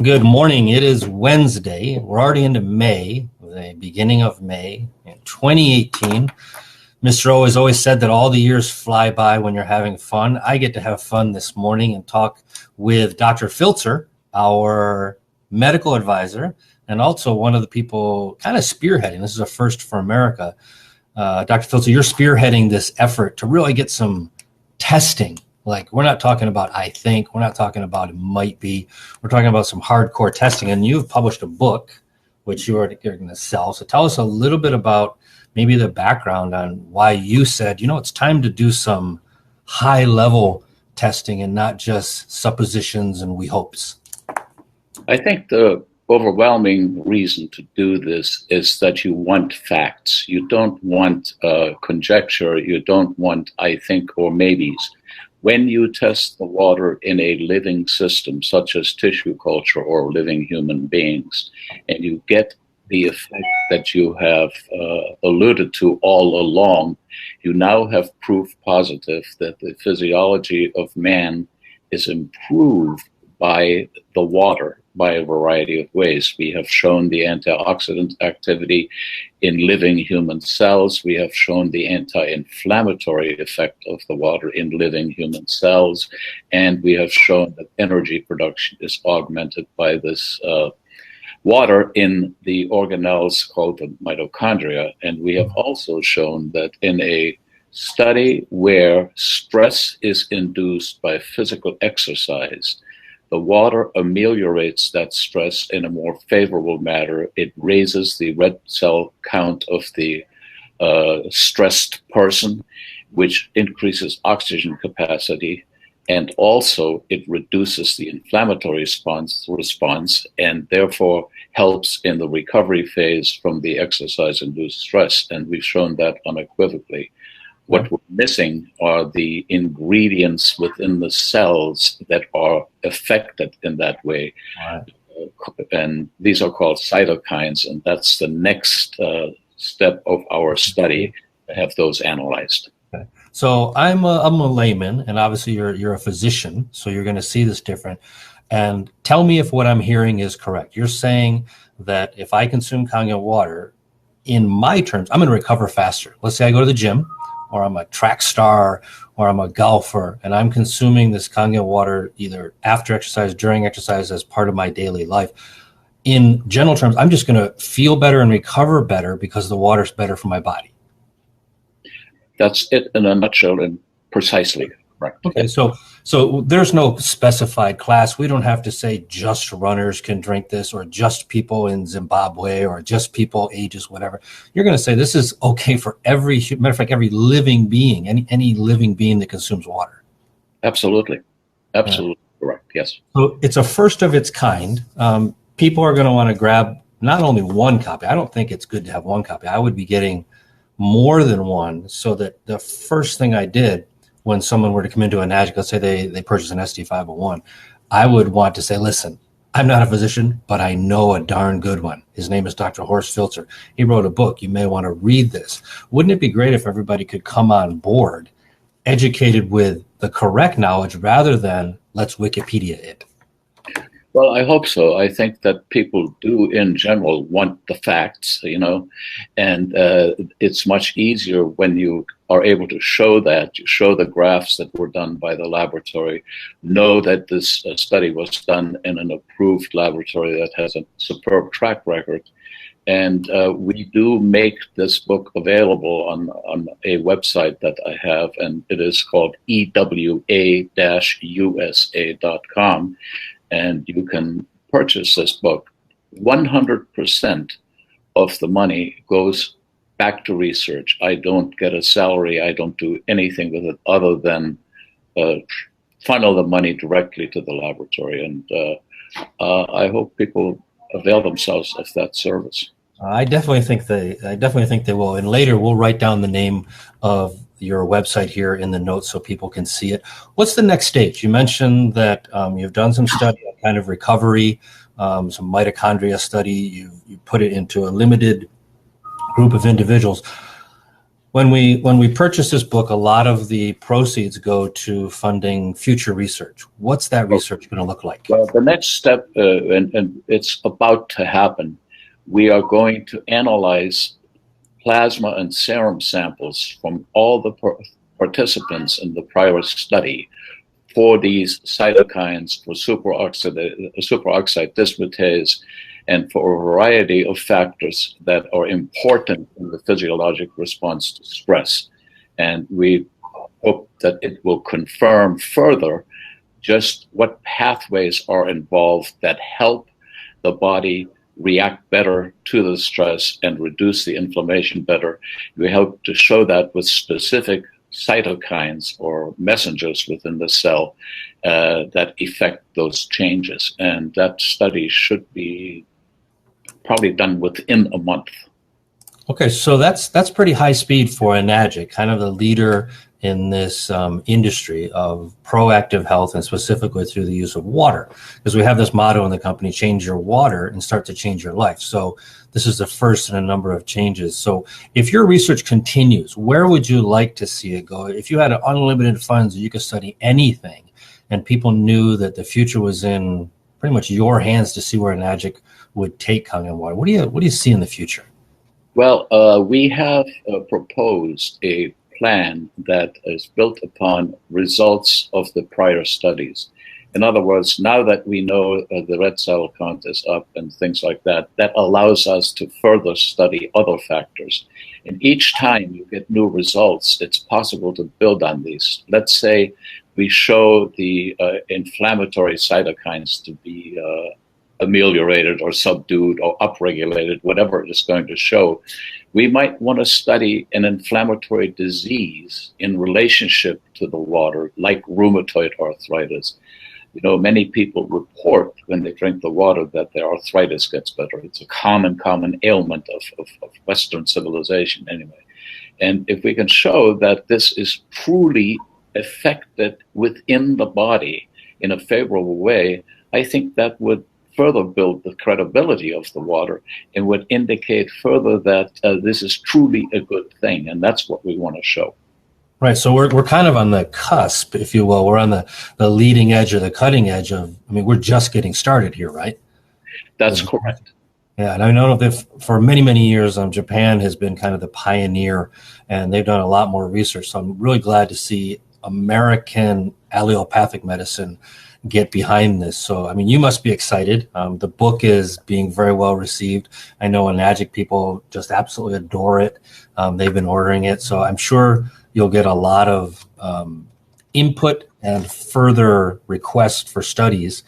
Good morning. It is Wednesday. We're already into May, the beginning of May in 2018. Mr. O has always said that all the years fly by when you're having fun. I get to have fun this morning and talk with Dr. Plizer, our medical advisor, and also one of the people kind of spearheading. This is a first for America. Dr. Plizer, you're spearheading this effort to really get some testing. Like, we're not talking about I think, we're not talking about it might be, we're talking about some hardcore testing. And you've published a book, which you are going to sell. So tell us a little bit about maybe the background on why you said, you know, it's time to do some high level testing and not just suppositions and we hopes. I think the overwhelming reason to do this is that you want facts. You don't want conjecture. You don't want I think or maybes. When you test the water in a living system, such as tissue culture or living human beings, and you get the effect that you have alluded to all along, you now have proof positive that the physiology of man is improved by the water by a variety of ways. We have shown the antioxidant activity in living human cells. We have shown the anti-inflammatory effect of the water in living human cells. And we have shown that energy production is augmented by this water in the organelles called the mitochondria. And we have also shown that in a study where stress is induced by physical exercise, the water ameliorates that stress in a more favorable manner. It raises the red cell count of the stressed person, which increases oxygen capacity. And also it reduces the inflammatory response and therefore helps in the recovery phase from the exercise-induced stress. And we've shown that unequivocally. What we're missing are the ingredients within the cells that are affected in that way. Right. And these are called cytokines, and that's the next step of our study, to have those analyzed. Okay. So I'm a layman, and obviously you're a physician, so you're going to see this different. And tell me if what I'm hearing is correct. You're saying that if I consume Kangen water, in my terms, I'm going to recover faster. Let's say I go to the gym, or I'm a track star, or I'm a golfer, and I'm consuming this Kangen water either after exercise, during exercise, as part of my daily life. In general terms, I'm just going to feel better and recover better because the water's better for my body. That's it in a nutshell and precisely correct. Okay, so there's no specified class. We don't have to say just runners can drink this, or just people in Zimbabwe, or just people ages whatever. You're going to say this is okay for every, matter of fact, every living being, any living being that consumes water. Absolutely. Absolutely correct. Yes. So it's a first of its kind. People are going to want to grab not only one copy. I don't think it's good to have one copy. I would be getting more than one, so that the first thing I did when someone were to come into a NASH, let's say they purchase an SD501, I would want to say, listen, I'm not a physician, but I know a darn good one. His name is Dr.Hortz Plizer. He wrote a book. You may want to read this. Wouldn't it be great if everybody could come on board educated with the correct knowledge rather than let's Wikipedia it? Well, I hope so. I think that people do, in general, want the facts, you know, and it's much easier when you are able to show that, you show the graphs that were done by the laboratory, know that this study was done in an approved laboratory that has a superb track record. And we do make this book available on a website that I have, and it is called ewa-usa.com. And you can purchase this book. 100% of the money goes back to research. I don't get a salary. I don't do anything with it other than funnel the money directly to the laboratory. And I hope people avail themselves of that service. I definitely think they will. And later we'll write down the name of your website here in the notes so people can see it. What's the next stage? You mentioned that you've done some study on kind of recovery, some mitochondria study. You put it into a limited group of individuals. When we purchase this book, a lot of the proceeds go to funding future research. What's that research going to look like? Well, the next step, and it's about to happen, we are going to analyze plasma and serum samples from all the participants in the prior study for these cytokines, for superoxide dismutase, and for a variety of factors that are important in the physiologic response to stress. And we hope that it will confirm further just what pathways are involved that help the body react better to the stress and reduce the inflammation better. We hope to show that with specific cytokines or messengers within the cell that affect those changes. And that study should be probably done within a month. Okay, so that's pretty high speed for Enagic, kind of the leader in this industry of proactive health, and specifically through the use of water, because we have this motto in the company: change your water and start to change your life. So this is the first in a number of changes. So if your research continues, where would you like to see it go? If you had unlimited funds, you could study anything, and people knew that the future was in pretty much your hands to see where Enagic would take Kangen water. What do you see in the future? Well, we have proposed a plan that is built upon results of the prior studies. In other words, now that we know the red cell count is up and things like that, that allows us to further study other factors. And each time you get new results, it's possible to build on these. Let's say we show the inflammatory cytokines to be ameliorated or subdued or upregulated, whatever it is going to show. We might want to study an inflammatory disease in relationship to the water, like rheumatoid arthritis. You know, many people report when they drink the water that their arthritis gets better. It's a common ailment of Western civilization anyway. And if we can show that this is truly affected within the body in a favorable way, I think that would further build the credibility of the water and would indicate further that this is truly a good thing. And that's what we want to show. Right. So we're kind of on the cusp, if you will. We're on the leading edge or the cutting edge of, I mean, we're just getting started here, right? That's correct. Yeah. And I know that for many, many years, Japan has been kind of the pioneer, and they've done a lot more research. So I'm really glad to see American allopathic medicine get behind this. So, I mean, you must be excited. The book is being very well received. I know Enagic people just absolutely adore it. They've been ordering it. So I'm sure you'll get a lot of input and further requests for studies.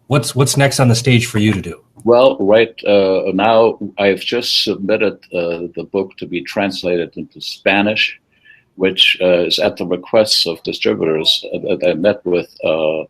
What's next on the stage for you to do? Well, right now I've just submitted the book to be translated into Spanish, which is at the requests of distributors that I met with a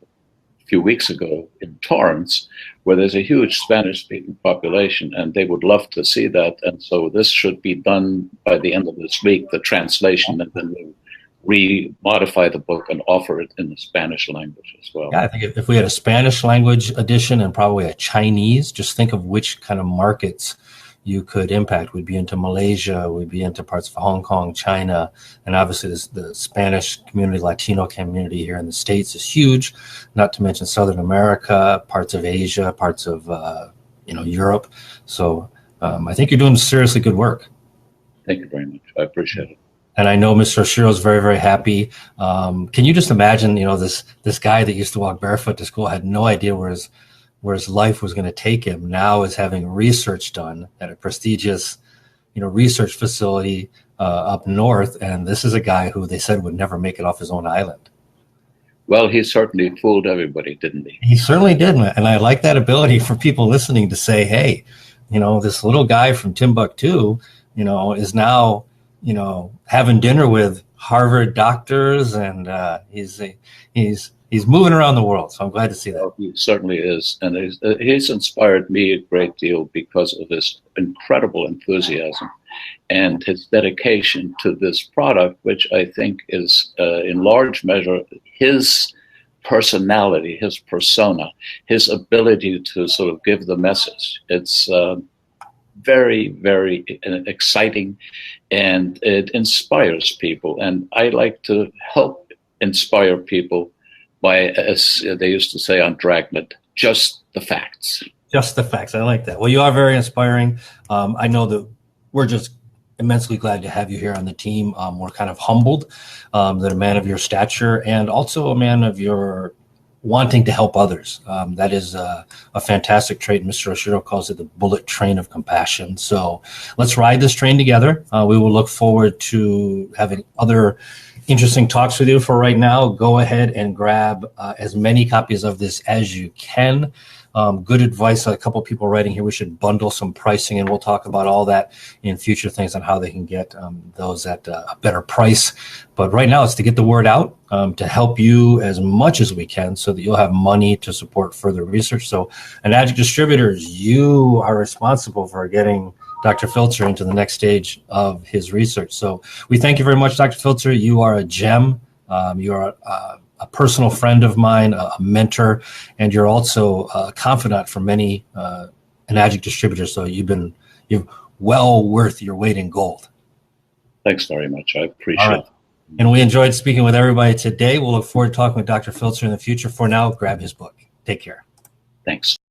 few weeks ago in Torrance, where there's a huge Spanish-speaking population, and they would love to see that. And so this should be done by the end of this week, the translation, and then we'll re-modify the book and offer it in the Spanish language as well. Yeah, I think if we had a Spanish language edition and probably a Chinese, just think of which kind of markets you could impact. We'd be into Malaysia, we'd be into parts of Hong Kong, China, and obviously the Spanish community, Latino community here in the States is huge, not to mention Southern America, parts of Asia, parts of Europe. So I think you're doing seriously good work. Thank you very much. I appreciate it. And I know Mr. Oshiro is very, very happy. Can you just imagine, this guy that used to walk barefoot to school had no idea where his life was going to take him, now is having research done at a prestigious, research facility up north. And this is a guy who they said would never make it off his own island. Well, he certainly fooled everybody, didn't he? He certainly did. And I like that ability for people listening to say, hey, this little guy from Timbuktu, is now, having dinner with Harvard doctors, and he's moving around the world. So I'm glad to see that. Well, he certainly is. And he's inspired me a great deal because of his incredible enthusiasm and his dedication to this product, which I think is in large measure his personality, his persona, his ability to sort of give the message. It's very, very exciting, and it inspires people. And I like to help inspire people by, as they used to say on Dragnet, just the facts. Just the facts. I like that. Well, you are very inspiring. I know that we're just immensely glad to have you here on the team. We're kind of humbled that a man of your stature and also a man of your wanting to help others. That is a fantastic trait. Mr. Oshiro calls it the bullet train of compassion. So let's ride this train together. We will look forward to having other interesting talks with you. For right now, go ahead and grab as many copies of this as you can. Good advice. A couple of people writing here, we should bundle some pricing, and we'll talk about all that in future things on how they can get those at a better price. But right now, it's to get the word out, to help you as much as we can so that you'll have money to support further research. So, and Addict Distributors, you are responsible for getting Dr. Filzer into the next stage of his research. So we thank you very much, Dr. Filzer. You are a gem. You are a personal friend of mine, a mentor, and you're also a confidant for many Addict distributors. So you've well worth your weight in gold. Thanks very much. I appreciate it. And we enjoyed speaking with everybody today. We'll look forward to talking with Dr. Filzer in the future. For now, grab his book. Take care. Thanks.